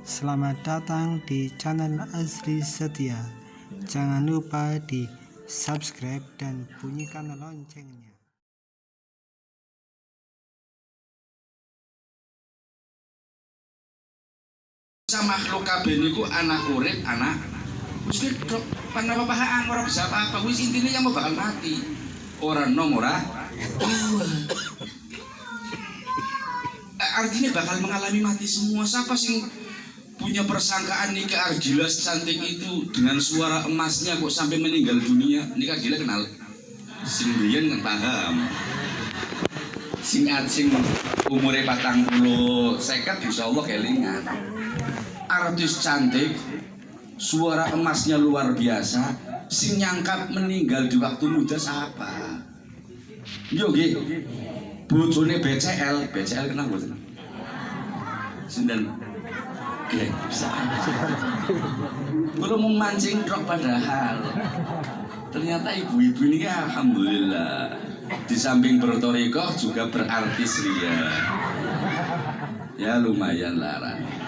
Selamat datang di channel Azri Setia. Jangan lupa di subscribe dan bunyikan loncengnya. Makhluk kabeh niku anak urip, anak wis kedok panapa-pahaan ora bisa apa-apa, wis intine yang mau bakal mati. Ora nom ora. Artinya bakal mengalami mati semua. Siapa sih punya persangkaan nikah Argila cantik itu dengan suara emasnya kok sampai meninggal dunia? Nikah Argila kenal? Sing biyen kan paham. Sing umure 40 50 insyaallah kelingan. Artis cantik, suara emasnya luar biasa, sing nyangkap meninggal di waktu muda siapa? Yo nggih. Bojone BCL kenal mboten? Sinten? Oke, bisa. Belum memancing truk padahal. Ternyata ibu-ibu ini alhamdulillah di samping bertorikoh juga berartis ria. Ya lumayan lah.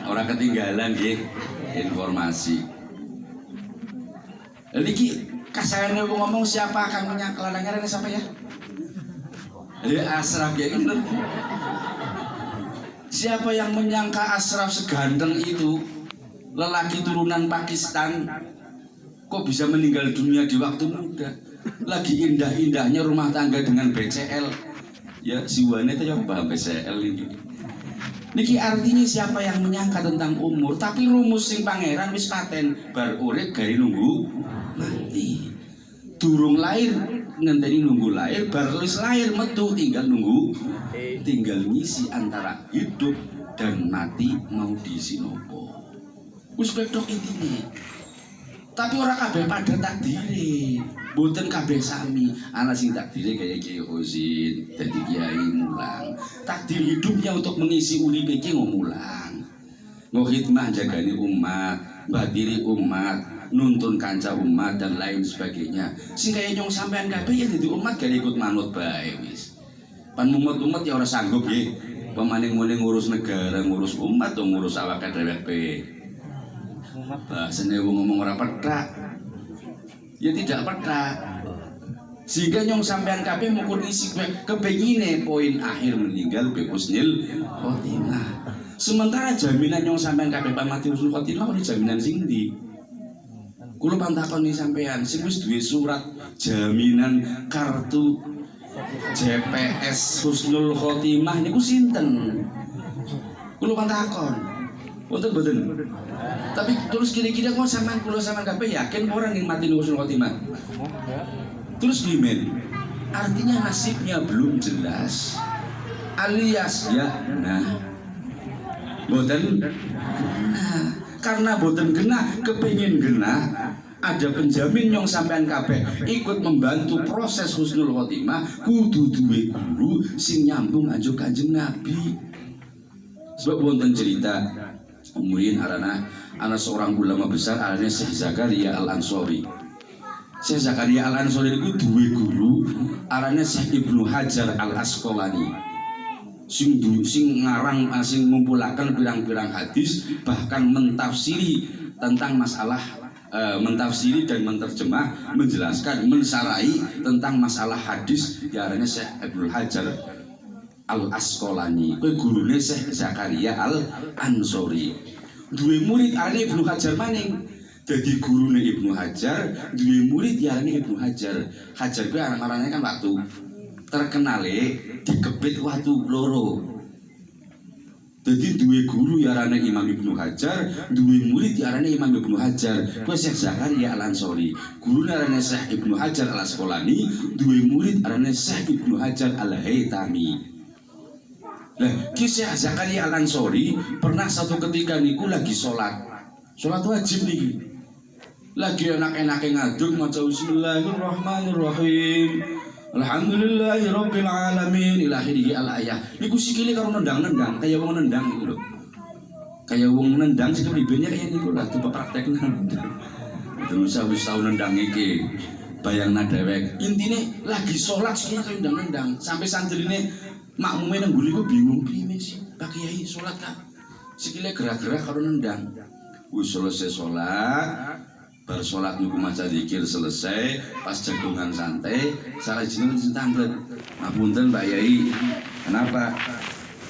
Orang ketinggalan nggih informasi. Niki kasarane ngomong siapa akan punya kelanangan siapa ya? Asraf ya ini. Siapa yang menyangka Asraf seganteng itu, lelaki turunan Pakistan, kok bisa meninggal dunia di waktu muda? Lagi indah-indahnya rumah tangga dengan BCL. Ya si wanita yang paham BCL ini. Niki artinya siapa yang menyangka tentang umur, tapi rumus sing pangeran wis paten bar urip gawe nunggu mati. Durung lahir ngenteni nunggu lahir, bar wis lahir metu tinggal nunggu, tinggal ngisi antara hidup dan mati mau diisi nopo. Wis bedok intine. Tapi ora kabeh pada takdire. Mboten kabeh sami. Ana sing takdire kaya Kiai Husin, dadi kiai mulang. Takdir hidupnya untuk mengisi uripe iki ngomulang. Ngokhidmah jagani umat, badiri umat, nuntun kanca umat dan lain sebagainya. Sing kaya nyong sampean kabeh ya dadi umat gak ikut manut bae wis. Pan umat ya ora sanggup nggih. Pemaning-muning ngurus negara, ngurus umat, ngurus awake dhewe. Bahasane wong ngomong ora petak. Ya tidak petak. Sehingga nyong sampean kabeh mukul isi kepengine poin akhir meninggal be husnul khotimah. Sementara jaminan nyong sampean kabeh pamati husnul khotimah ora jaminan sing ndi? Kula pantakoni sampean sing wis duwe surat jaminan kartu JPS husnul khotimah niku sinten? Kula pantakon. Boten. Tapi terus kira-kira kok sampean kula sampean kabeh yakin orang yang mati husnul khotimah? Terus gimana? Artinya nasibnya belum jelas. Alias ya boten karena boten genah kepengin genah ada penjamin yang sampean kabeh ikut membantu proses husnul khotimah kudu duwe guru sing nyambung aja Kanjeng Nabi. Sebab wonten cerita umurin anak seorang ulama besar arane Syekh Zakaria Al-Ansori. Syekh Zakaria Al-Ansori itu duwe guru arane Syekh Ibnu Hajar Al-Asqalani. Sing ngarang sing ngumpulaken pirang-pirang hadis, bahkan mentafsiri tentang masalah mentafsiri dan menterjemah, menjelaskan, mensarai tentang masalah hadis diarane Syekh Ibnu Hajar Al-Asqalani. Kuwi gurune Syekh Zakaria Al-Ansori. Duwe murid arane Ibnu Hajar maning. Jadi gurune Ibnu Hajar, duwe murid diarani Ibnu Hajar. Hajar kuwi aran-arane kan waktu terkenale dikebit watu loro. Jadi duwe guru diarani Imam Ibnu Hajar, duwe murid diarani Imam Ibnu Hajar. Kuwi Syekh Zakaria Al-Ansori. Gurune arane Syekh Ibnu Hajar Al-Asqalani, duwe murid arane Syekh Ibnu Hajar Al-Haytami. Nah, Syekh Zakaria Al-Ansori pernah satu ketika niku lagi sholat wajib nih. Lagi enak-enake ngaduk maca bismillahirrahmanirrahim. Alhamdulillahirabbil alamin ila akhirih al-ayah. Niku sikile karo nendang-nendang, kaya wong nendang niku lho. Kaya wong nendang sing pribene kaya niku lho coba praktekna. Terus wis tau nendang iki. Bayangna dhewek. Intine lagi salat sikile kaya nendang-nendang, sampai santrine makmume nang nggon iku bingung piye sih Pak Kiai salat kan. sikile gerak-gerak karo nendang. Wis selesai sholat, bar sholat niku maca zikir selesai, pas jagongan santai, salah jenengan sentambet. Ngapunten Pak Yai, kenapa?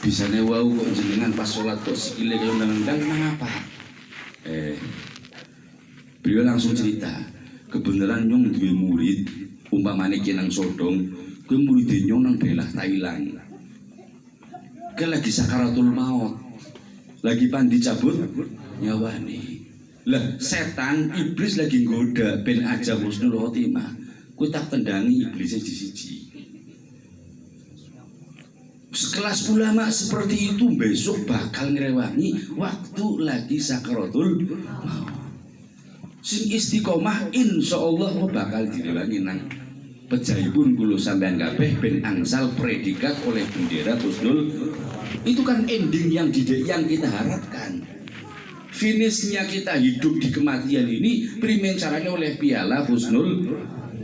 Bisane wau kok jenengan pas sholat kok sikile kaya nendang, kenapa? Beliau langsung cerita, kebenaran nyong duwe murid, umpamane ki nang Sodong, kuwi murid nyong nang daerah Thailand. Ke lagi sakaratul maut, lagi pandi cabut nyawane. Lah setan iblis lagi nggoda ben aja husnul khotimah. Kuwi tak tendangi iblisnya siji. Sekelas ulama seperti itu besok bakal ngerewangi waktu lagi sakaratul maut. Sing istiqomah insyaallah bakal direwangi nang pejaipun kulo sampean kabeh ben angsal predikat oleh bendera husnul. Itu kan ending yang kita harapkan. Finishnya kita hidup di kematian ini primen caranya oleh piala husnul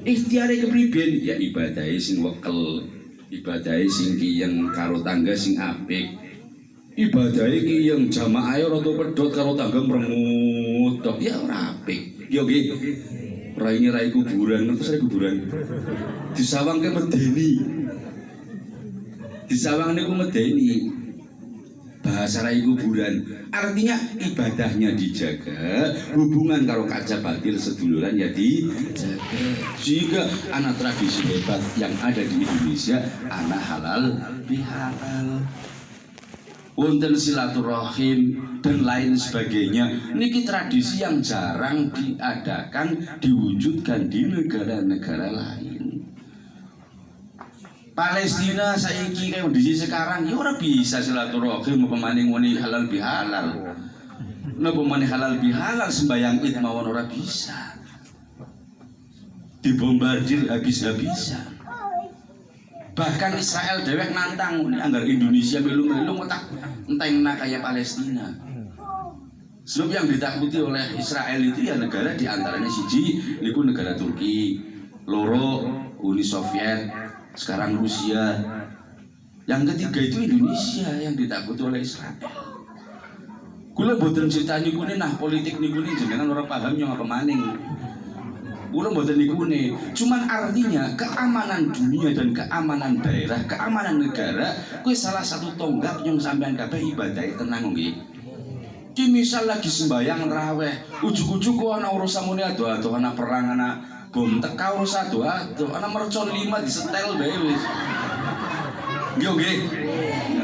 ikhtiare kepriben ya ibadahe sing wekel, ibadahe sing kiyeng karo tangga sing apik, ibadahe kiyeng jamaah rada pedhot karo tangga mremut tok ya ora apik. Ya nggih. Raine rai kuburan, ngertos rai kuburan. Disawangke medeni. Disawang niku medeni. Bahasa rai kuburan artinya ibadahnya dijaga, hubungan karo kaca batil seduluran ya dijaga. Sehingga anak tradisi hebat yang ada di Indonesia anak halal bihalal, wonten silaturahim dan lain sebagainya. Niki tradisi yang jarang diadakan, diwujudkan di negara-negara lain. Palestina saiki kondisi sekarang ya ora bisa silaturahim pemaning muni halal bihalal. Napa meneh halal bihalal sembayang Id mawon ora bisa. Dibombardir habis-habisan. Bahkan Israel dewek nantang anggar Indonesia melu-melu ngotak entengna kayak Palestina. Sebab yang ditakuti oleh Israel itu ya negara diantaranya siji niku negara Turki, loro Uni Soviet, sekarang Rusia. Yang ketiga itu Indonesia yang ditakuti oleh Israel. Kula boten cerita niku nah politik niku jenengan ora paham yang apa maning. Kula mboten nikune, cuman artinya keamanan dunia dan keamanan daerah, keamanan negara kuwi salah satu tonggak yang sampean kabeh ibadah tenang nggih. Ki misal lagi sembayang raweh, ujug-ujug kok ana urusan muni ado-ado, ana perang, ana bom teka urusan ado-ado, ana mercon 5 disetel bae wis. Nggih.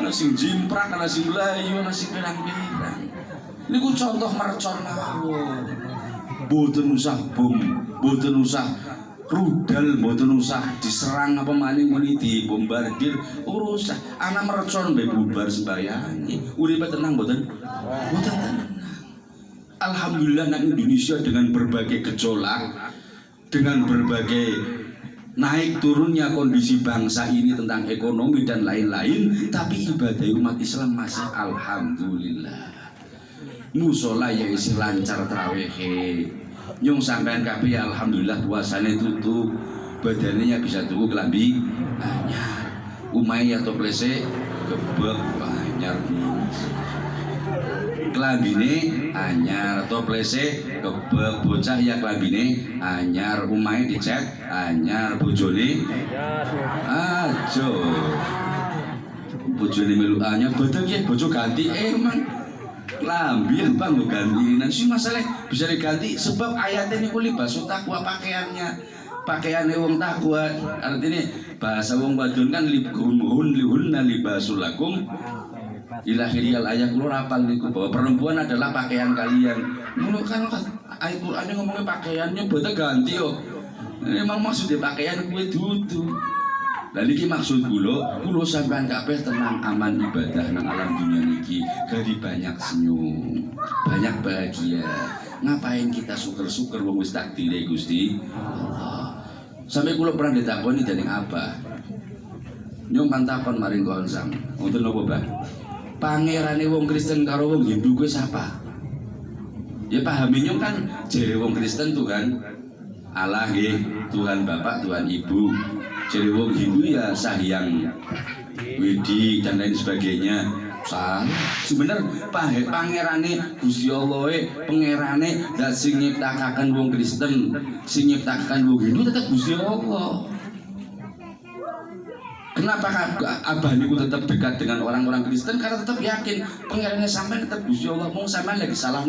Ana sing jimprak, ana sing mlayu, ana sing pirang-pirang. Niku contoh mercon mawon. Boten usah bom, boten usah rudal, boten usah diserang apa maning muni dibombardir, urusah ana mercon bae bubar sembayangi. Uripe tenang boten? Boten tenang. Alhamdulillah nang Indonesia dengan berbagai gejolak, dengan berbagai naik turunnya kondisi bangsa ini tentang ekonomi dan lain-lain, tapi ibadah umat Islam masih alhamdulillah. Musola ya isi lancar trawehe, nyung sampean kabeh alhamdulillah puasane tutup, badannya bisa tuku kelambi anyar, umai atau plese gebek anyar, kelambine anyar atau plese gebek, bocah ya kelambine anyar, umai dicet anyar, bojone ajo, bojone melu anyar, betul ya bojo ganti emang. Lambi apa nggak ganti? Nanti masalah bisa diganti sebab ayatnya ini libasu takwa pakaiannya wong takwa. Artinya bahasa wong badun kan lihunna libasul lakum ilahiriyal ayat keluar apal niku bahwa perempuan adalah pakaian kalian. Mulu kan ayat Qurannya ngomongnya pakaiannya betul ganti yo. Memang maksudnya pakaian gue dudu. Lah niki maksud kula sampean kabeh tenang aman ibadah nang alam dunia niki, gadi banyak senyum, banyak bahagia. Ngapain kita syukur-syukur wong wis takdire Gusti Allah. Sampai kula pernah ditakoni dening apa? Nyong mantakon maring konsang. Wonten napa, Pak? Pangerane wong Kristen karo wong Hindu kuwi sapa? Ya pahami nyong kan jere wong Kristen Tuhan Allah nggih, Tuhan Bapak, Tuhan Ibu. Jadi wong Hindu ya Sahyang Widi dan lain sebagainya. Salah. Sebener pangerane Gusti Allah pangerane dak sing nyiptakaken wong Kristen, sing nyiptakaken wong Hindu tetep Gusti Allah. Kenapa abah niku tetap dekat dengan orang-orang Kristen? Karena tetap yakin pangerane sampean tetap Gusti Allah. Mung sampean lagi salah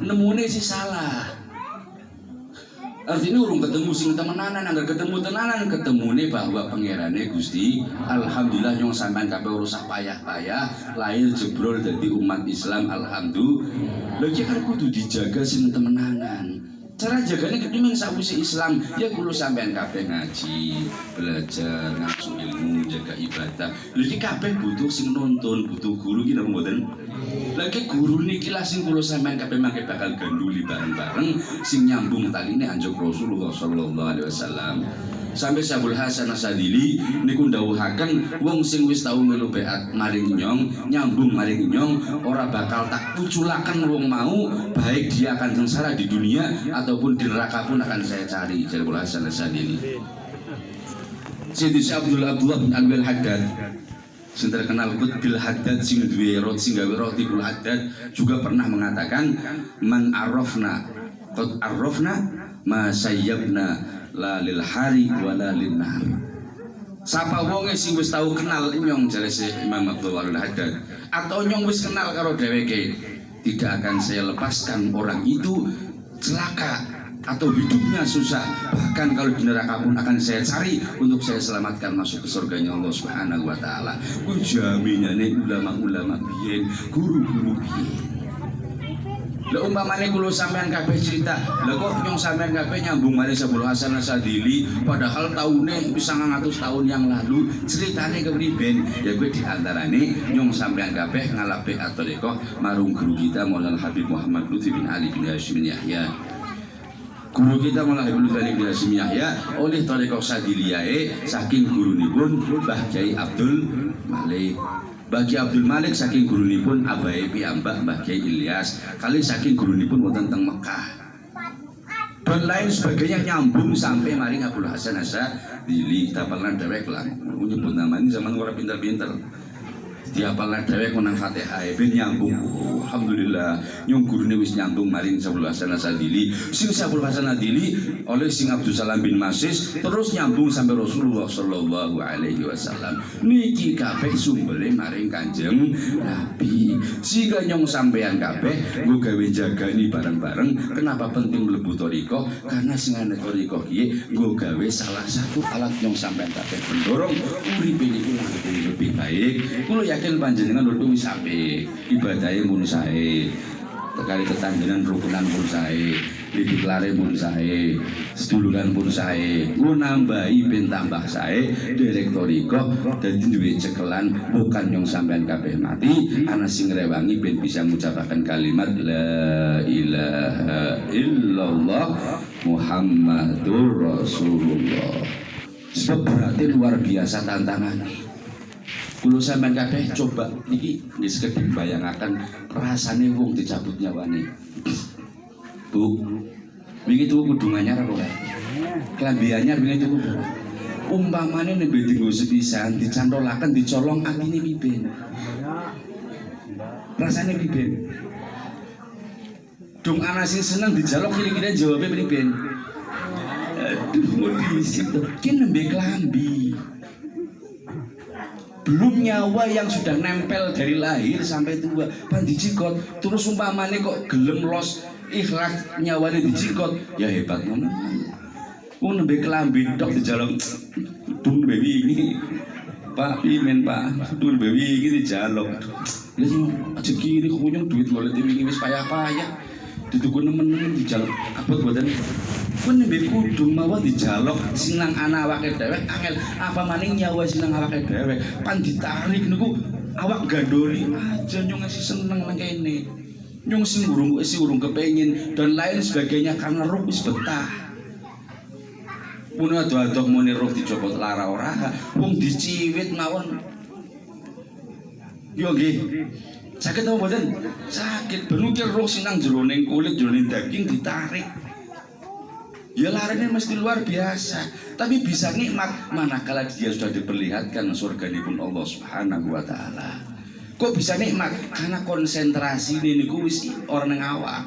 nemune sih salah. Artinya urung ketemu sing temenanan, anggar ketemu tenanan ketemune bahwa pangerane Gusti alhamdulillah nyong sampean kabeh rusak payah-payah lahir jebrol dadi umat Islam alhamdulillah. Lha kan kudu dijaga sing temenanan. Cara jaganya kepimen sakwise Islam ya kulo sampean kabeh ngaji, belajar, ngasuh ilmu, jaga ibadah. Lha iki kabeh butuh sing nonton, butuh guru ki napa mboten? Lagi guru niki lah sing kulo sampean kabeh mangke bakal ganduli bareng-bareng sing nyambung taline anjuk Rasulullah sallallahu alaihi wasallam. Sampai Syabul Hasan Asadili niku ndawuhaken wong sing wis tau melu beat maring nyong nyambung maring nyong ora bakal tak uculaken wong mau baik dia akan sengsara di dunia ataupun di neraka pun akan saya cari. Syabul Hasan Asadili. Sayyidi Abdullah bin Abdul Haddad sing terkenal Qutbil Haddad sing duwe rot sing gawe roti Qutbil Haddad juga pernah mengatakan man arafna qad arafna ma sayyabna la lil hari wala lin nahar. Sapa wonge sing wis tau kenal nyong jare Imam Abdullah bin Haddad atau nyong wis kenal karo dheweke tidak akan saya lepaskan orang itu celaka atau hidupnya susah, bahkan kalau di neraka pun akan saya cari untuk saya selamatkan masuk ke surganya Allah Subhanahu wa taala. Ku jaminane ulama-ulama biyen, guru-guru biyen. Lah umpamane kula sampean kabeh cerita, lha kok nyong sampean kabeh nyambung mari Syabul Hasan Asadili padahal taune wis 900 tahun yang lalu, ceritane kepriben? Ya kuwi diantarane nyong sampean kabeh ngalape atau marung guru kita Maulana Habib Muhammad Lutfi bin Ali bin Hashim bin Yahya. Guru kita Maulana Habib Lutfi bin Hashim bin Yahya oleh Thariqah Sadiliyae saking gurunipun Mbah Kyai Abdul Malik. Bagi Abdul Malik saking gurunipun abahe piyambak Mbah Kyai Ilyas, kali saking gurunipun wonten teng Mekah. Dan lain sebagainya nyambung sampai maring Abdul Hasan Asadili. Tapalan dhewek lah. Nyebut namanya zaman ora pinter-pinter. Diapalan dhewek menang Fatihah ben nyambung. Alhamdulillah nyong gurune wis nyambung maring Syabul Hasan Asadili. Sing Syabul Hasan Asadili oleh sing Abdul Salam bin Masis terus nyambung sampai Rasulullah sallallahu alaihi wasallam. Niki kabeh sumbere maring Kanjeng Nabi. Sehingga nyong sampean kabeh nggo gawe jagani bareng-bareng. Kenapa penting mlebu thariqah? Karena sing ana thariqah iki nggo gawe salah satu alat nyong sampean kabeh mendorong uripe niku lebih baik. Kulo yakin panjenengan lho wis apik, ibadahe mun sae, tekari tetanggenan rukunan pun sae, didiklare pun sae, seduluran pun sae, ku nambahi ben tambah sae, direktoriko dadi duwe cekelan bukan nyong sampean kabeh mati, ana sing ngrewangi ben bisa mengucapkan kalimat la ilaha illallah Muhammadur Rasulullah. Sebab berarti luar biasa tantangannya. Kulo sampean kabeh coba niki wis kedhi bayangaken rasane wong dicabut nyawane. Bu, wingi tuku kudu anyar apa ora? Klambi anyar wingi tuku. Umpamane nek dienggo sepisan dicantolaken dicolong atine piben. Rasane piben. Dung ana sing seneng dijaluk kira-kira jawabe piben. Aduh, modis itu. Ki nembe klambi. Belum nyawa yang sudah nempel dari lahir sampai tua pan dijikot terus umpamane kok gelem los ikhlas nyawane dijikot ya hebat ngono. Wong nembe klambi tok dijaluk dung bewi ini Pak pimen Pak dung bewi iki dijaluk. Lha aja kiri kunyung duit golek wingi wis payah-payah dituku nemen-nemen dijaluk abot boten. Kun nembe kudu mawon dijaluk sing nang ana awake dhewek angel apa maning nyawa sing nang awake dhewek pan ditarik niku awak gandoli aja nyong sing seneng nang kene nyong sing urung kepengin dan lain sebagainya karena ruh wis betah pun ado-ado muni ruh dicopot lara ora wong diciwit mawon yo nggih sakit apa mboten sakit benukir ruh sing nang jroning kulit jroning daging ditarik Ya larinya mesti luar biasa, tapi bisa nikmat manakala dia sudah diperlihatkan surganipun Allah Subhanahu wa taala. Kok bisa nikmat? Karena konsentrasi ini niku wis orang yang awak.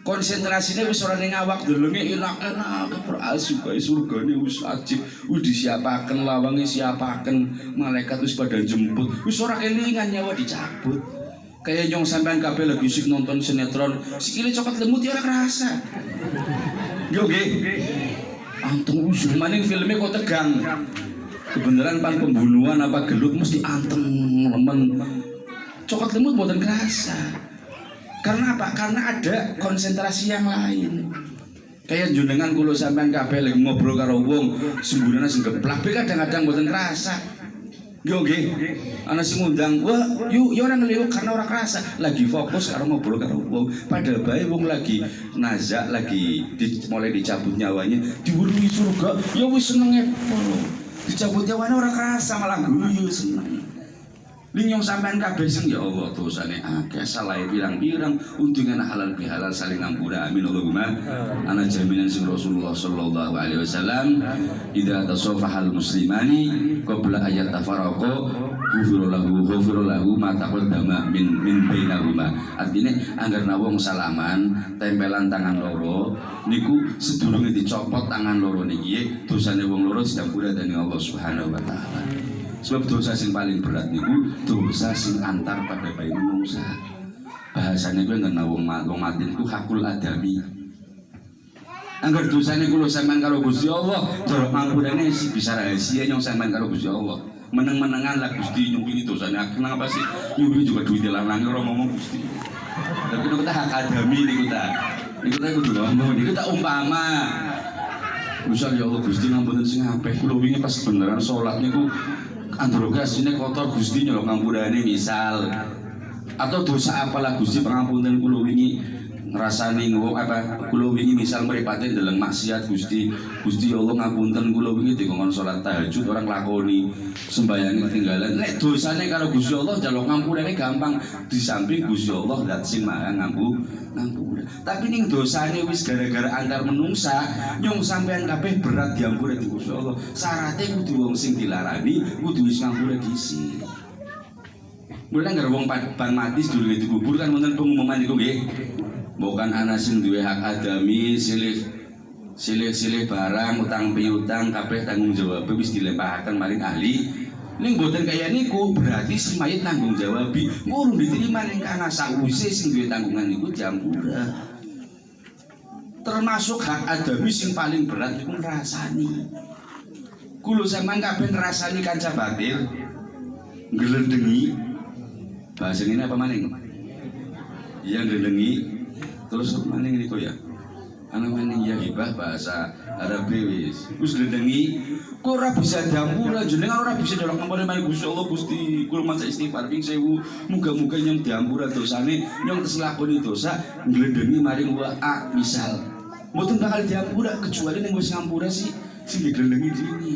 Konsentrasinya wis orang yang awak delenge enak-enak, berasuka surgane wis ajib, wis disiapaken lawange siapaken, malaikat wis pada jemput, wis ora kelingan nyawa dicabut. Kayak nyong sampean kabeh lagi sik nonton sinetron, sikile coklat lemut ya ora kerasa. Yo nggih. Anteng usul maning filmnya kok tegang. Kebenaran pan pembunuhan apa gelut mesti anteng lemen. Coklat lemut mboten kerasa. Karena apa? Karena ada konsentrasi yang lain. Kayak jenengan kula sampean kabeh lagi ngobrol karo wong, semburane sing geplak kadang-kadang mboten kerasa. Yo nggih. Ana sing ngundang, "Wah, yuk ya ora ngeliwat karena ora kerasa, lagi fokus karo ngobrol karo wong." Padahal bae wong lagi nazak, lagi mulai dicabut nyawanya, diweruhi surga, ya wis senenge pol. Dicabut nyawanya ora kerasa malah guyu seneng. Linyong sampean kabeh sing ya Allah dosane akeh salah pirang-pirang untungane halal bihalal saling ngampura amin Allahumma ana jaminan sing Rasulullah sallallahu alaihi wasallam idza tasafahal muslimani qabla ayat tafaraqa ghufira lahu ma taqaddama min bainahuma. Artine anggarna wong salaman tempelan tangan loro niku sedurunge dicopot tangan loro niki dosane wong loro diampura dening Allah Subhanahu wa taala. Sebab dosa sing paling berat niku dosa sing antar pada bayi manungsa. Bahasane kuwi ngene wong mati niku hakul adami. Angger dosane kula sampean karo Gusti Allah, cara ngampurane sih bisa rahasia nyong sampean karo Gusti Allah. Meneng-menengan lah Gusti nyumpini dosane akeh nang apa sih? Nyumpini juga duit lanang ora ngomong Gusti. Tapi niku tak hak adami niku ta. Niku ta kudu ngomong, niku tak umpama. Misal ya Allah Gusti ngampun sing apik kula wingi pas beneran salat niku androgasinya kotor Gusti nyolok ngampurane misal atau dosa apalah Gusti pangapunten kula wingi ngrasani apa kula wingi misal mripate ndeleng maksiat Gusti ya Allah ngapunten kula wingi dikongkon salat tahajud orang lakoni sembahyang ketinggalan nek dosane karo Gusti Allah njaluk ngampurane gampang di samping Gusti Allah zat sing maha ngampura. Tapi ning dosane wis gara-gara antar menungsa nyong sampean kabeh berat diampura di Gusti Allah. Syaraté kudu wong sing dilarani kudu wis ngampura dhisik. Mulane nggak wong ban mati sedurunge dikubur kan wonten pengumuman iku nggih. Bukan anak sing duwe hak adami silih barang utang piutang kabeh tanggung jawab wis dilempahaken maring ahli. Ning boten kaya niku berarti si mayit tanggung jawab urung diterima ning kana sawise sing duwe tanggungan niku diampura. Termasuk hak adami sing paling berat niku ngrasani. Kulo sampean kabeh ngrasani kanca batil nglendengi. Bahasa ini apa maning? Iya nglendengi. Terus maning niku ya. Ana maning ya hibah bahasa Arab wis nglendengi. Kok ora bisa diampura jenengan ora bisa njaluk ngampura marang Gusti Allah Gusti kula maca istighfar ping 1000 muga-muga nyong diampura dosane nyong keselakoni dosa nglendengi maring wa misal mboten bakal diampura kecuali ning wis ngampura sih sing diglendengi dini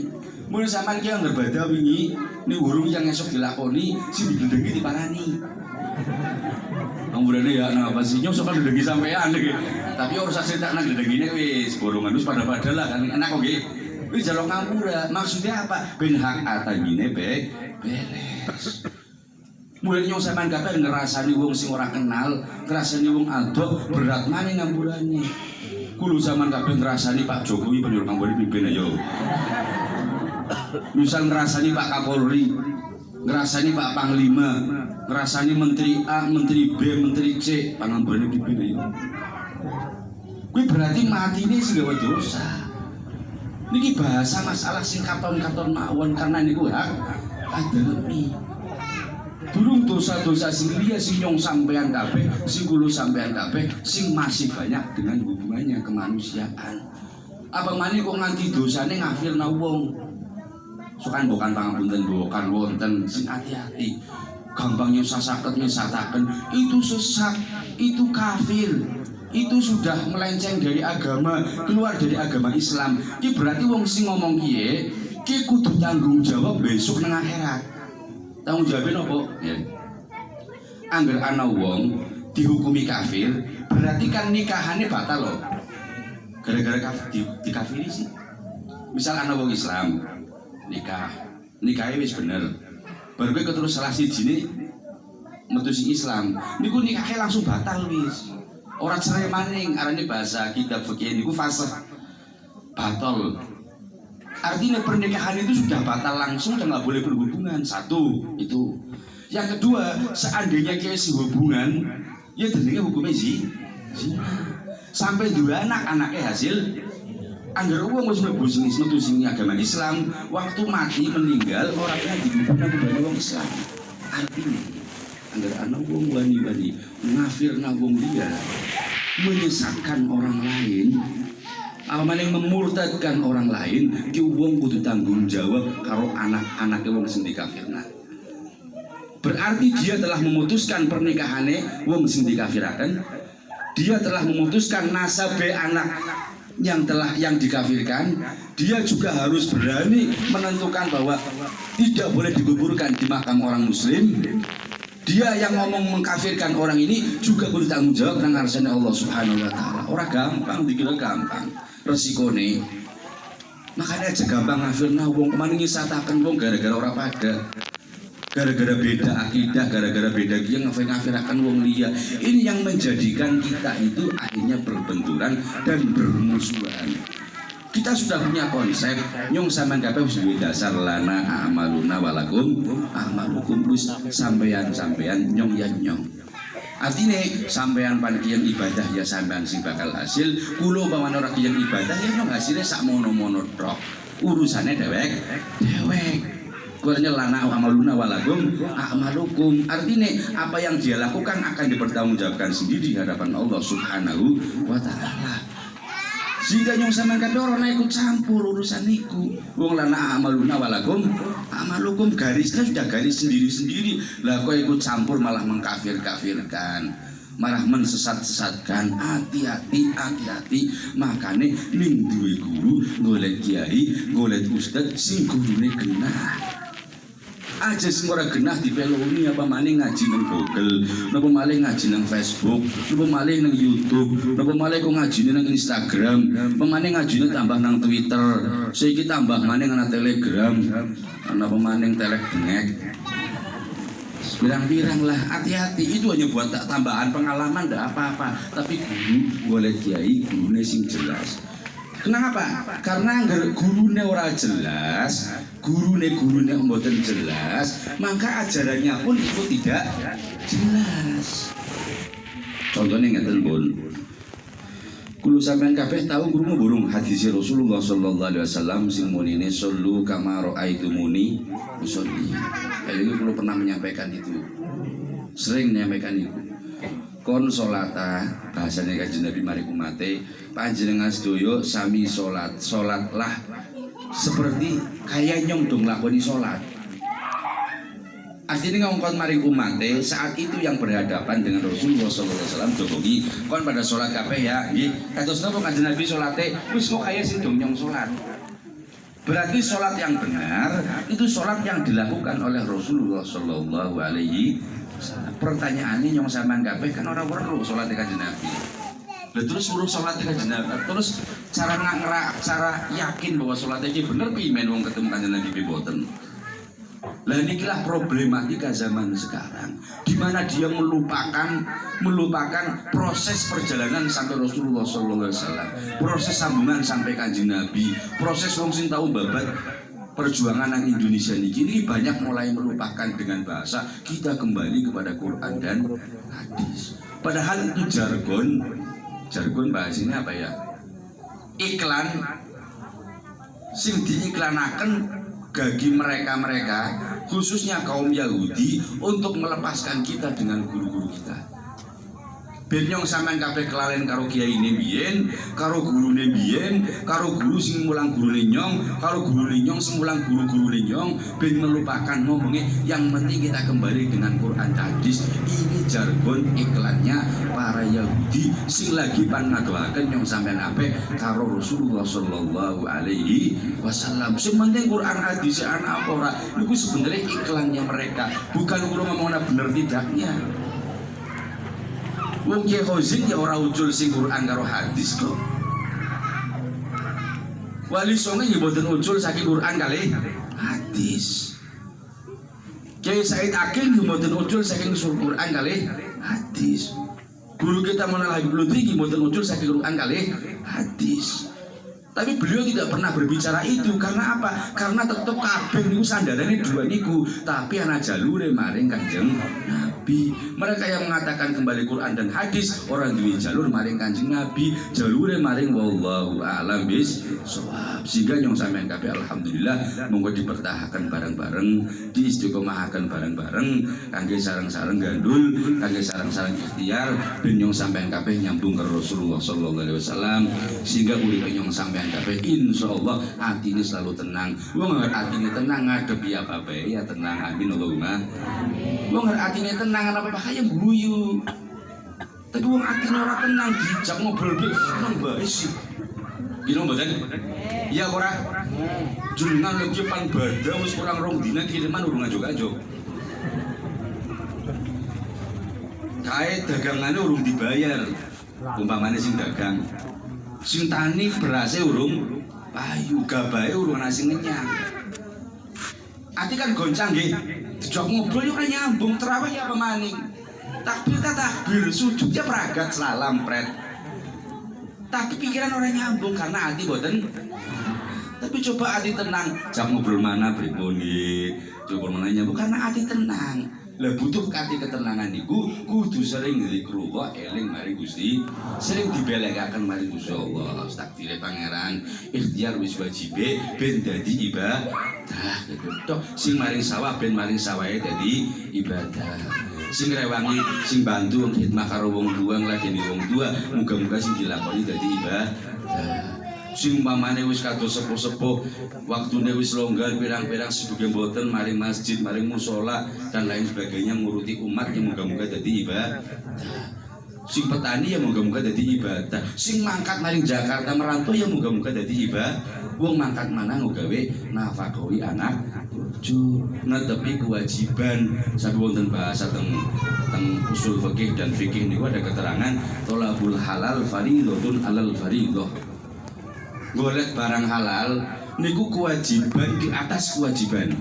mun sampean ki anggar badah wingi ning urung yang esuk dilakoni sing diglendengi diparani ngampurane ya nang apa sih nyong sok nglendengi sampean iki tapi ora usah cerita nang glendengine wis borongan wis pada-pada lah kan enak kok nggih. Wis jaluk ngampura, maksudnya apa? Ben hak atangine beres. Mulai nyong sampean kabeh ngrasani wong sing ora kenal, ngrasani wong adok berat maning ngampurane. Kulo sampean kabeh ngrasani Pak Jokowi penyuruh ngampura pimpin ayo. Misal ngrasani Pak Kapolri, ngrasani Pak Panglima, ngrasani Menteri A, Menteri B, Menteri C, pangampurane pimpin ayo. Kuwi berarti matine sing gawe dosa. Niki bahasa masalah sing katon-katon mawon karena niku hak adami. Durung dosa-dosa sing liya sing nyong sampean kabeh, sing kulo sampean kabeh sing masih banyak dengan hubungannya kemanusiaan. Apa maneh kok nganti dosane ngafirna wong. Sokan bukan pangapunten bukan wonten sing hati-hati. Gampang nyesataken itu sesat, itu kafir. Itu sudah melenceng dari agama, keluar dari agama Islam. Ki berarti wong sing ngomong kiye, ki kudu tanggung jawab besok nang akhirat. Tanggung jawabnya nopo? Ya. Angger ana wong dihukumi kafir, berarti kan nikahane batal loh. gara-gara dikafiri sih. Misal anak wong Islam nikahnya wis bener, baru gue keterus salah siji metusi Islam, niku nikahnya langsung batal wis. Orang cerai maning, arane bahasa kita fikih niku fase batal. Artinya pernikahan itu sudah batal langsung dan nggak boleh berhubungan. Satu itu. Yang kedua, seandainya kayak si hubungan, ya tentunya hukumnya zina. Sampai dua anaknya hasil. Angger uang harus metusi agama Islam, waktu mati meninggal orangnya dihubungkan kepada orang Islam. Artinya, angger anak uang wani-wani ngafir nabung dia, menyesatkan orang lain, yang memurtadkan orang lain, ki wong kudu tanggung jawab karo anak-anake wong sing dikafirna. Berarti dia telah memutuskan pernikahannya wong sing dikafiraken. Dia telah memutuskan nasabe anak yang dikafirkan. Dia juga harus berani menentukan bahwa tidak boleh dikuburkan di makam orang muslim. Dia yang ngomong mengkafirkan orang ini juga kudu tanggung jawab nang ngarsane Allah Subhanahu wa taala. Ora gampang, dikira gampang. Resikone. Makanya aja gampang ngafirna wong, kemana nyesataken wong gara-gara ora pada. Gara-gara beda akidah, gara-gara beda kiai ngafir-ngafiraken wong liya. Ini yang menjadikan kita itu akhirnya berbenturan dan bermusuhan. Kita sudah punya konsep nyong sampean kabeh wis duwe dasar lana amaluna walakum amalukum wis sampean nyong ya nyong. Artinya sampean panitia ibadah ya sampean sing bakal hasil. Kulo bawan ora yang ibadah ya nyong hasilnya sak mono-mono tok. Urusane dewek. Kurangnya lana amaluna walakum amalukum. Artinya apa yang dia lakukan akan dipertanggungjawabkan sendiri di hadapan Allah Subhanahu wa taala. Jika nyong sampean kabeh ora ikut campur urusan niku. Wong lana amaluna walakum amalukum, garisnya sudah garis sendiri-sendiri. Lah kok ikut campur malah mengkafir-kafirkan, malah mensesat-sesatkan. Hati-hati. Makane ning duwe guru, golek kiai, golek ustaz sing gurune genah. Aja sing ora genah dipeloni apa maning ngaji nang Google, napa maling ngaji nang Facebook, napa maling nang YouTube, napa maling kok ngajine nang Instagram, pemaning ngajine tambah nang Twitter, saiki tambah maning nang Telegram, napa maning telek bengek. Pirang-pirang lah, hati-hati. Itu hanya buat tambahan pengalaman, ndak apa-apa. Tapi guru boleh kiai, gurune sing jelas. Kenapa? Karena anggar gurune ora jelas, gurune mboten jelas, maka ajarannya pun itu tidak jelas. Contohnya ngeten pun. Kulo sampean kabeh tahu krungu burung hadis Rasulullah sallallahu alaihi wasallam sing munine sallu kama raaitumuni usolli. Jadi kulo pernah menyampaikan itu. Sering menyampaikan itu. Kon solata bahasanya Kanjeng Nabi mari umate panjenengan sedaya sami salatlah seperti kaya nyong dong lakoni salat. Artinya ngongkon mari umate saat itu yang berhadapan dengan Rasulullah SAW jokowi kon pada sholat kabeh ya nggih kados napa Kanjeng Nabi salate wis kok kaya sing dong nyong salat. Berarti sholat yang benar itu sholat yang dilakukan oleh Rasulullah SAW. Pertanyaannya nyong sampean kabeh kan ora perlu sholat Kanjeng Nabi. Lah terus suruh sholat Kanjeng Nabi. Terus cara yakin bahwa sholat iki bener piye men wong ketemu Kanjeng Nabi boten. Lah inilah problematika zaman sekarang, di mana dia melupakan proses perjalanan sampai Rasulullah SAW, proses sambungan sampai Kanjeng Nabi, proses wong sing tau babat perjuangan yang Indonesia ini banyak mulai melupakan dengan bahasa kita kembali kepada Quran dan hadis. Padahal itu jargon bahasanya apa ya? Iklan sing diiklanaken bagi mereka khususnya kaum Yahudi untuk melepaskan kita dengan guru-guru kita. Ben nyong sampean kabeh kelalen karo kiai ne biyen, karo gurune biyen, karo guru sing mulang gurune nyong, karo gurune nyong sing mulang guru-gurune nyong, ben melupakan ngomongnya yang penting kita kembali dengan Quran hadis. Ini jargon iklannya para Yahudi sing lagi pan ngadoaken nyong sampean kabeh karo Rasulullah sallallahu alaihi wasallam. Sing penting Quran hadis ana apa ora niku sebenarnya iklannya mereka, bukan kulo ngomongna bener tidaknya. Wong Kiai Khozin ya ora ucul sing Quran karo hadis kok. Wali songo nggih mboten ucul saking Quran kali hadis. Kiai Said Akil nggih mboten ucul saking Quran kali hadis. Guru kita Maulana Habib Lutfi nggih mboten ucul saking Quran kali hadis. Tapi beliau tidak pernah berbicara itu karena apa? Karena tetap kabeh niku sandarane dua niku, tapi ana jalure maring Kanjeng Nabi. Mereka yang mengatakan kembali Quran dan hadis, orang duwe jalur maring Kanjeng Nabi, jalure maring wallahu a'lam bishawab. Sehingga nyong sampean kabeh alhamdulillah monggo dipertahankan bareng-bareng, diistiqomahaken bareng-bareng kangge sareng-sareng gandul, kangge sareng-sareng ikhtiar ben nyong sampean kabeh nyambung ke Rasulullah sallallahu alaihi wasallam sehingga urip nyong sampean kabeh insyaallah atine selalu tenang. Wong atine tenang ngadepi apa-apa ya tenang, amin Allahumma amin. Wong atine tenang apa kaya guyu. Tapi wong atine ora tenang dijak ngobrol be nang bae sih. Gino mboten? Iya ora? Jenengan lagi pan bada wis kurang rong dina kiriman urung ajog-ajog. Kae dagangane urung dibayar. Umpamane sing dagang. Sing tani berase urung payu, gabahe urung ana sing ngenyang. Ati kan goncang nggih. Dijok ngobrol yo kan nyambung terawih ya apa maning. Takbir ta takbir, sujud ya pragat salam pret. Tapi pikiran orang nyambung karena hati boten. Tapi coba hati tenang, jam ngobrol mana pripun coba mana nyambung karena hati tenang. Lah butuh hati ketenangan niku kudu sering zikrullah eling mari Gusti, sering dibelekaken mari Gusti Allah. Takdire pangeran, ikhtiar wis wajibe ben dadi ibadah. Tok sing maring sawah ben maring sawahe dadi ibadah. Sing rewangi, sing bantu khidmah karo wong tua ngladeni wong tua, muga-muga sing dilakoni dadi ibadah. Sing umpamane wis kados sepuh-sepuh, waktune wis longgar pirang-pirang sebagai mboten maring masjid, maring musala dan lain sebagainya nguruti umat yang muga-muga dadi ibadah. Sing petani ya muga-muga dadi ibadah. Sing mangkat maring Jakarta merantau ya muga-muga dadi ibadah. Wong mangkat mana nggawe nafakahi anak bojo, netepi kewajiban. Sabi wonten bahasa teng usul fikih dan fikih niku ada keterangan tolabul halal fardhun alal fardhah. Golek barang halal niku kewajiban di atas kewajiban.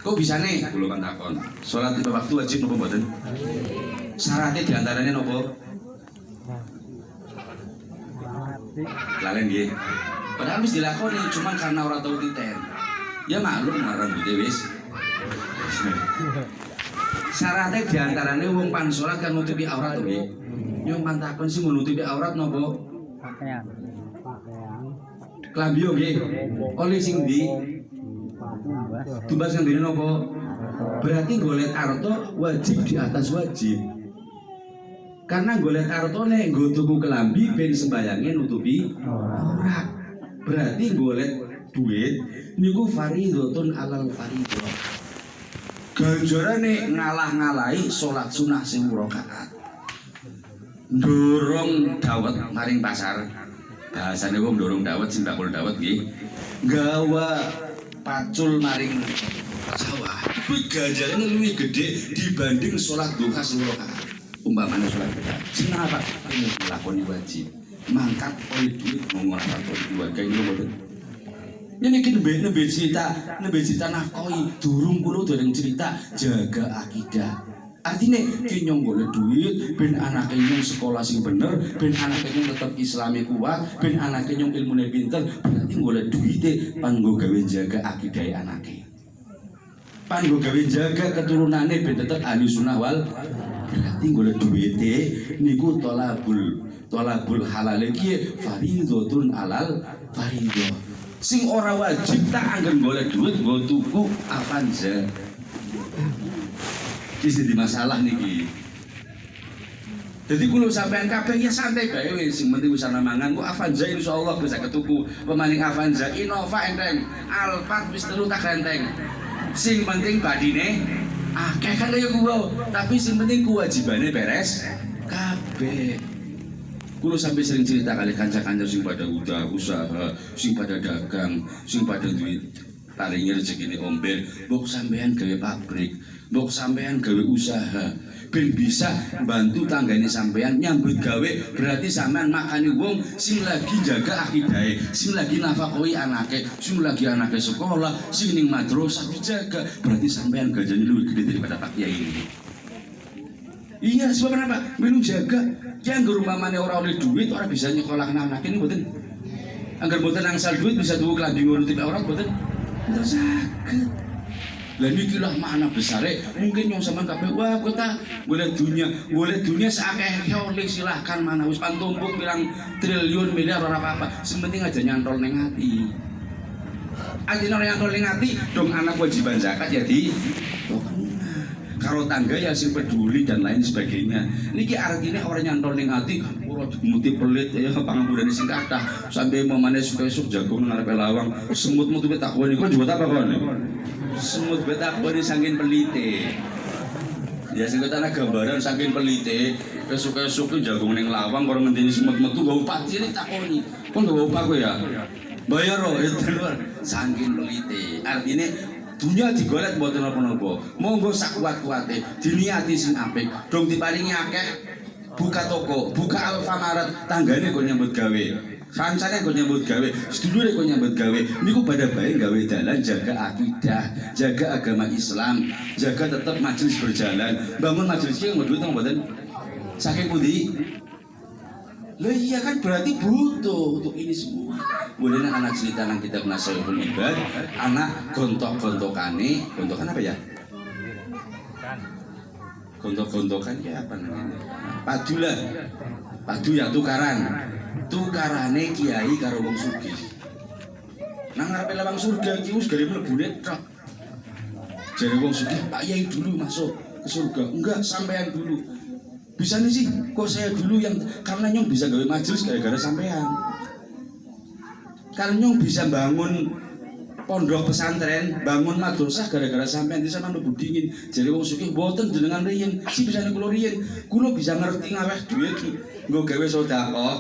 Kok bisa nih? Kulo kan takon. Salat lima waktu wajib napa mboten? Syaratnya diantaranya napa? Lalen nggih. Padahal wis dilakoni cuma karena ora tau titen. Ya maklum marang rambutnya wis. Syaratnya diantaranya wong pan sholat kan nutupi aurat nggih. Yo mantakon sing nutupi aurat napa? Pakaian. Klambi yo nggih. Oleh sing ndi? Tumbas ngendine napa? Berarti golek arta wajib di atas wajib. Karena golek arta nek nggo tuku kelambi ben sembayange nutupi aurat. Berarti golek duit niku fardhotun alal fardhah. Ganjarane ngalah-ngalahi salat sunah 1000 rakaat. Dorong dawet maring pasar. Bahasane wong dorong dawet sing bakul dawet nggih. Gawa pacul maring sawah. Kuwi ganjarane luwih gedhe dibanding salat duha 10 rakaat. Umpamane salat duha. Sing apa? Ini lakoni wajib. Mangkat oleh duit ngomong apa keluarga ini boten. Ini kita nembe cerita nafkahi durung kulo dereng cerita jaga akidah. Artinya kinyong golek duit ben anake nyong sekolah sing bener, ben anake nyong tetep islami kuat, ben anake nyong ilmune pinter, berarti golek duite panggo gawe jaga akidahe anake. Panggo gawe jaga keturunane ben tetep ahli sunnah wal berarti golek duite niku tolabul halal iki fardhotun alal fardhah. Sing ora wajib tak anggen golek duit nggo tuku Avanza. Iki dadi masalah niki. Jadi kulo sampean kabeh ya santai bae wis sing penting wis ana mangan kok Avanza insyaallah bisa ketuku. Pemaning Avanza Innova enteng, Alphard wis telu tak ganteng. Sing penting badine akeh kan kaya kulo, tapi sing penting kewajibane beres kabeh. Kulo sampai sering cerita kali kanca-kanca sing pada usaha, sing pada dagang, sing pada duit. paringi rezekine ombel, mbok sampean gawe pabrik, mbok sampean gawe usaha, ben bisa bantu tanggane sampean nyambut gawe, berarti sampean makani wong sing lagi jaga akidahe, sing lagi nafakoi anake, sing lagi anake sekolah, sing ning madrasah dijaga, berarti sampean gajinya lebih gede daripada Pak Kiai ini. Iya, sebab apa? Melu jaga. Yang umpamane ora oleh duit, ora bisa nyekolahkan anak ini mboten. Angger mboten angsal duit bisa tuku klambi ngono tipe orang mboten. Mboten saged. Lah niki lah makna besare, mungkin yang sampean kabeh wah kota golek dunia sakeh oleh silahkan mana wis pantumpuk pirang triliun miliar ora apa-apa. Sementing aja nyantol ning ati. Ajine ora nyantol ning ati, dong anak kewajiban zakat ya di karo tangga ya sing peduli dan lain sebagainya. Niki artinya orang nyantol ning ati ora dimuti pelit ya pangapurane sing kathah sampai mamane esuk-esuk jagung nang arepe lawang semut metu takoni kok jebot apa kon? Semut betakoni saking pelite. Ya sing ketane gambaran saking pelite esuk-esuk jagung ning lawang karo ngenteni semut metu nggo pati takoni. Kon nggo apa kowe ya? Bayar ro itu saking pelite. Artinya dunia digolek mboten napa-napa. Monggo sak kuat-kuate diniati sing apik. Dong diparingi akeh buka toko, buka Alfamaret, tanggane kok nyambut gawe. Kancane kok nyambut gawe, sedulure kok nyambut gawe. Niku pada bae gawe dalan jaga akidah, jaga agama Islam, jaga tetap majelis berjalan. Bangun majelis iki nggo duit mboten? Saking pundi? Lah iya kan berarti butuh untuk ini semua. Kemudian anak cerita nang kitab Nasihatul Ibad, anak gontok-gontokane, gontokan apa ya? Gontok-gontokan ya apa namanya? Padu lah. Padu ya tukaran. Tukarane kiai karo wong sugih. Nang ngarepe lawang surga iki wis gare mlebune tok. Jare wong sugih, Pak Yai dulu masuk ke surga. Enggak, sampean dulu. Bisa nih sih, kok saya dulu yang karena nyong bisa gawe majelis gara-gara sampean. Karena nyong bisa bangun pondok pesantren, bangun madrasah gara-gara sampean. Di sana mlebu dingin. Jadi wong sugih mboten jenengan riyen, si bisa kula riyen. Kula bisa ngerti ngaweh duit, nggo gawe sedekah,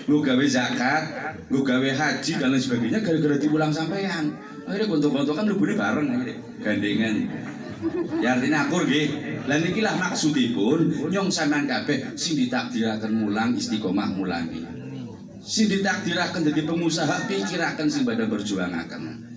nggo gawe zakat, nggo gawe haji dan lain sebagainya gara-gara diulang sampean. Akhirnya gontok-gontokan mlebune bareng akhirnya gandengan. Ya artinya akur nggih. Lah niki lah maksudipun nyong sampean kabeh sing ditakdiraken mulang istiqomah mulangi. Sing ditakdiraken dadi pengusaha pikiraken sing badhe berjuangaken.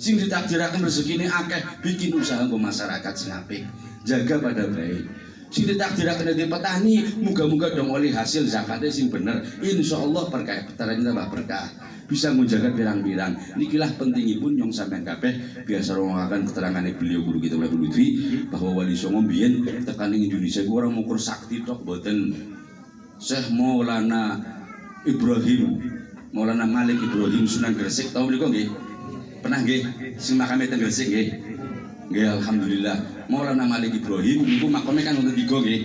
Sing ditakdiraken rezekine akeh bikin usaha nggo masyarakat sing apik. Jaga pada baik. Sing ditakdiraken dadi petani muga-muga dong oleh hasil zakatnya sing bener. Insyaallah berkah petani tambah berkah. Bisa menjaga pirang-pirang. Nikilah pentingipun nyong sampean kabeh biasa rongaken keterangane beliau guru kita Wali Lutfi bahwa Wali Songo biyen tekan ing Indonesia ku ora ngukur sakti tok boten. Syekh Maulana Ibrahim, Maulana Malik Ibrahim Sunan Gresik tau mriku nggih? Pernah nggih sing makame teng Gresik nggih? Nggih alhamdulillah. Maulana Malik Ibrahim niku makame kan wonten 3 nggih.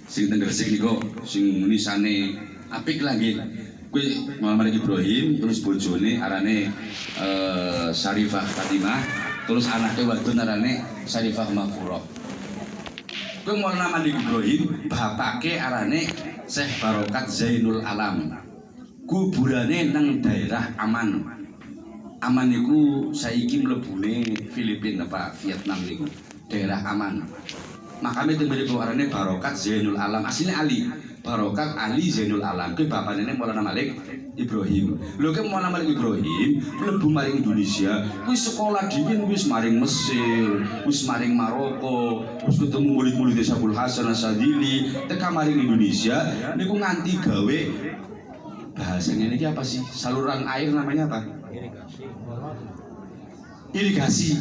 Sing teng Gresik niku sing nisane apik lah nggih. Kuwi Muhammad Ibrahim terus bojone arane Syarifah Fatimah terus anaknya wadon arane Syarifah Mahfurah. Kuwi Maulana Malik Ibrahim bapake arane Syekh Barokat Zainul Alam. Kuburane nang daerah Aman. Aman niku saiki mlebune Filipina apa Vietnam niku. Daerah Aman. Makame teng mriku arane Barokat Zainul Alam asline Ali. Barokat Ali Zainul Alam ke bapaknya Maulana Malik Ibrahim. Lho ke Maulana Malik Ibrahim mlebu maring Indonesia, wis sekolah dingin wis maring Mesir, wis maring Maroko, wis ketemu murid-murid Syaikhul Hasan Asadili, teka maring Indonesia niku nganti gawe bahasanya ini apa sih? Saluran air namanya apa? Irigasi.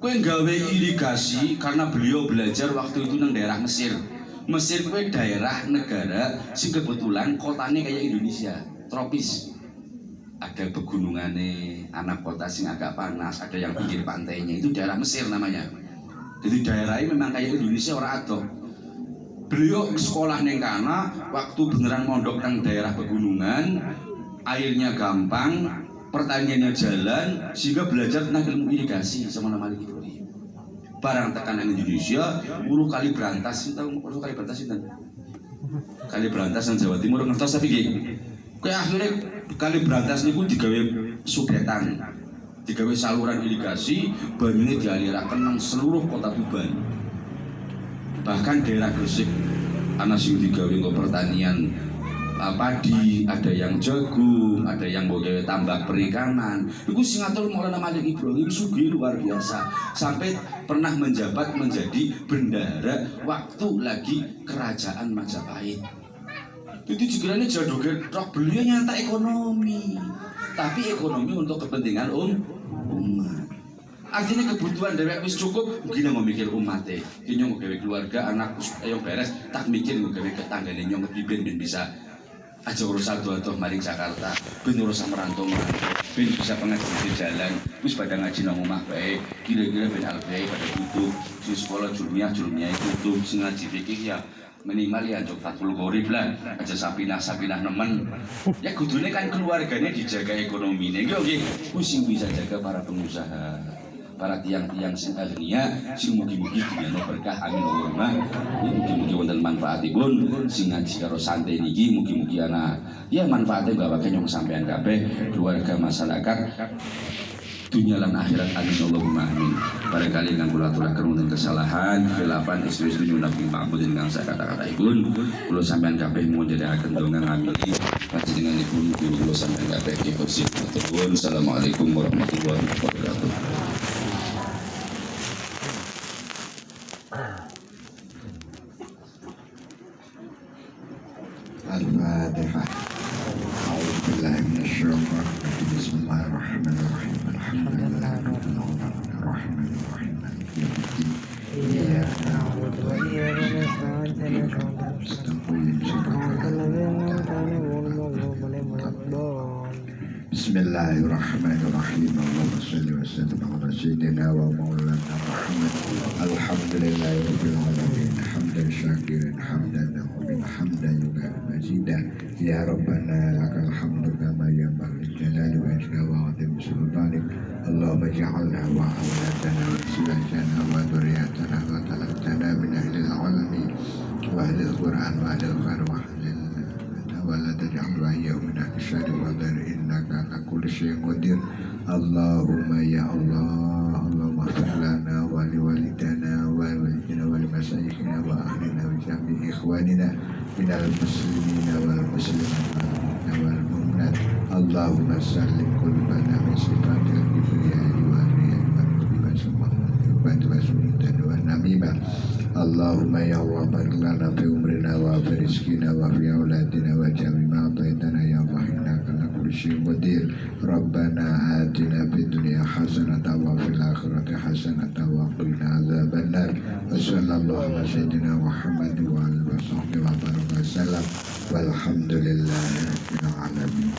Kowe gawe irigasi karena beliau belajar waktu itu nang daerah Mesir. Mesir itu daerah negara sing kebetulan kotanya kayak Indonesia, tropis. Ada pegunungannya, anak kota sing agak panas, ada yang pinggir pantainya, itu daerah Mesir namanya. Jadi daerah ini memang kayak Indonesia orang adoh. Beliau sekolah neng kana, waktu beneran mondok nang daerah pegunungan, airnya gampang, pertaniannya jalan, sehingga belajar tentang ilmu irigasi sama nama Ibrahim. Barang tekanan Indonesia, uruh kali berantas, tahu uruh kali berantas itu? Kali berantas yang Jawa Timur ngertos tapi gini. Kayak akhirnya kali berantas ini pun digawe sudetan. digawe saluran irigasi, banyune dialiraken nang seluruh kota Tuban. Bahkan daerah Gresik ana sing digawe nggo pertanian padi, ada yang jagung, ada yang mau gawe tambak perikanan. Iku sing ngatur Maulana Malik Ibrahim sugih luar biasa, sampai pernah menjabat menjadi bendahara waktu lagi kerajaan Majapahit. Itu juga jadul getrok, beliau nyata ekonomi, tapi ekonomi untuk kepentingan umat. Artinya kebutuhan dewek wis cukup, mungkin mau mikir umatnya, nyong gawe keluarga, anak ayo beres, tak mikir gawe ketanggane nyong ben bisa aja urusan doa-doa maring Jakarta, ben urusan merantau, ben bisa pengajian di jalan, wis pada ngaji nang omah bae, kira-kira ben albae pada tutup, di sekolah jurniah itu tutup, sing ngaji fikih ya minimal ya untuk Fathul Qorib lah, aja sapinah nemen. Ya kudune kan keluarganya dijaga ekonominya, nggih pusing bisa jaga para pengusaha, para tiang-tiang sing agnia, sing mugi-mugi dibina berkah amin Allahumma. Mugi-mugi wonten manfaatipun sing ngaji karo santai niki, mugi-mugi ana ya manfaate bawaken nyong sampean kabeh, keluarga masyarakat dunia lan akhirat amin Allahumma amin. Barangkali ingkang kula aturaken wonten kesalahan, khilafan istri-istri nyunapi maafun ingkang sakata-kataipun, kula sampean kabeh mohon jadiaken donga ngamiti panjenenganipun kula sampean kabeh dipun nuwun. Assalamualaikum warahmatullahi wabarakatuh. Al-Fatihah. A'udzubillahi minasyaitonir rajim. Bismillahirrahmanirrahim. Alhamdulillahirrahmanirrahim. Maliki yaumiddin. Iyyaka na'budu wa iyyaka nasta'in. Ihdinas siratal Bismillahirrahmanirrahim. Allahumma shalli wa sallim ala sayyidina wa maulana Muhammad. Alhamdulillahirabbil alamin. Hamdan syakiran hamdan naqbil hamdan yuka majidan. Ya Rabbana lakal hamdu kama yanbaghi jalali wajhika wa 'azimi sultanik. Allahumma ij'alna wa awladana wa azwajana wa dhurriyyatana wa talaqtana min ahlil 'alami wa ahlil Qur'an wa ahlil khair wa ahlil ولا تجعل وهي من الشر والضر إنك على كل شيء قدير. اللهم يا الله اللهم اغفر لنا ولوالدنا ولوالدنا ولمشايخنا وأهلنا وجميع إخواننا من المسلمين والمسلمات والمؤمنات. اللهم سلم قلوبنا من صفات الكبرياء والرياء والكذب والسلطان والنميمة. اللهم يا الله بارك لنا في عمرنا وفي رزقنا وفي أولادنا وجميع ما أعطيتنا يا الله إنك على كل شيء قدير. ربنا آتنا في الدنيا حسنة وفي الآخرة حسنة وقنا عذاب النار. وصلى الله على سيدنا محمد وعلى آله وصحبه وسلم والحمد لله رب العالمين.